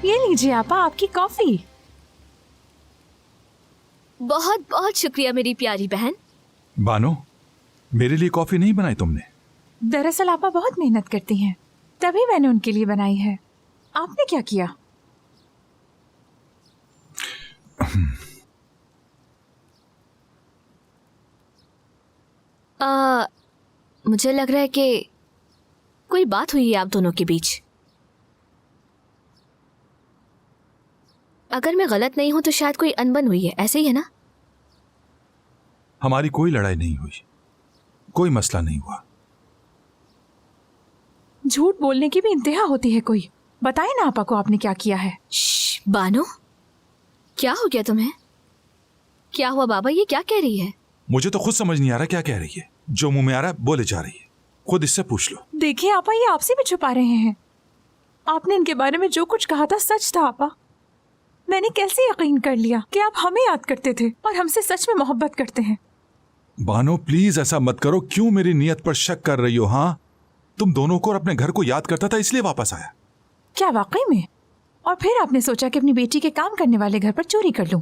ये लीजिए आपा, आपकी कॉफी। बहुत बहुत शुक्रिया मेरी प्यारी बहन। बानो, मेरे लिए कॉफी नहीं बनाई तुमने? दरअसल आपा बहुत मेहनत करती हैं, तभी मैंने उनके लिए बनाई है। आपने क्या किया? मुझे लग रहा है कि कोई बात हुई है आप दोनों के बीच। अगर मैं गलत नहीं हूं तो शायद कोई अनबन हुई है, ऐसे ही है ना? हमारी कोई लड़ाई नहीं हुई, कोई मसला नहीं हुआ। झूठ बोलने की भी इंतहा होती है कोई। बताए ना आपा को आपने क्या किया है। बानो, क्या हो गया तुम्हें? क्या हुआ बाबा, ये क्या कह रही है? मुझे तो खुद समझ नहीं आ रहा क्या कह रही है। जो मुंह में आ रहा है बोले जा रही है, खुद इससे पूछ लो। देखिए आपा, ये आपसे भी छुपा रहे हैं। आपने इनके बारे में जो कुछ कहा था सच था आपा। मैंने कैसे यकीन कर लिया कि आप हमें याद करते थे और हमसे सच में मोहब्बत करते हैं। बानो प्लीज ऐसा मत करो। क्यों मेरी नीयत पर शक कर रही हो? हाँ, तुम दोनों को और अपने घर को याद करता था इसलिए वापस आया। क्या वाकई में? और फिर आपने सोचा कि अपनी बेटी के काम करने वाले घर पर चोरी कर लूं।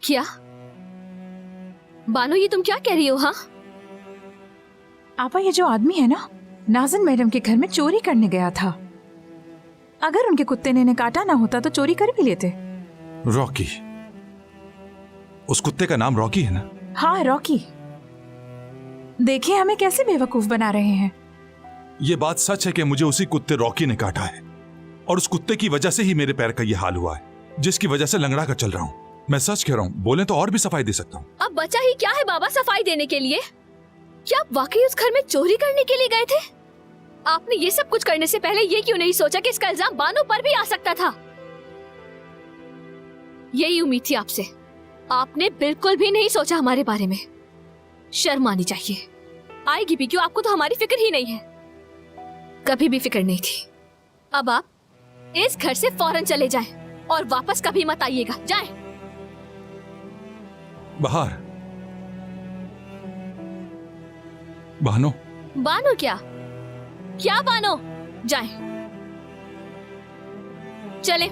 क्या बानो, ये तुम क्या कह रही हो? हाँ आपा, ये जो आदमी है ना, नाज़िन मैडम के घर में चोरी करने गया था। अगर उनके कुत्ते ने इन्हें काटा ना होता तो चोरी कर भी लेते। रॉकी? उस कुत्ते का नाम रॉकी है ना? हाँ, रॉकी। देखिए हमें कैसे बेवकूफ बना रहे हैं। ये बात सच है कि मुझे उसी कुत्ते रॉकी ने काटा है और उस कुत्ते की वजह से ही मेरे पैर का ये हाल हुआ है, जिसकी वजह से लंगड़ा कर चल रहा हूँ। मैं सच कह रहा हूँ, बोले तो और भी सफाई दे सकता हूँ। अब बचा ही क्या है बाबा सफाई देने के लिए? क्या आप वाकई उस घर में चोरी करने के लिए गए थे? आपने ये सब कुछ करने से पहले ये क्यों नहीं सोचा कि इसका इल्जाम बानो पर भी आ सकता था? यही उम्मीद थी आपसे। आपने बिल्कुल भी नहीं सोचा हमारे बारे में। शर्म आनी चाहिए। आएगी भी क्यों? आपको तो हमारी फिक्र ही नहीं है। कभी भी फिक्र नहीं थी। अब आप इस घर से फौरन चले जाएं और वापस कभी मत आइएगा। जाएं। बाहर। बानो। बानो क्या? क्या बानो? जाएं। चले।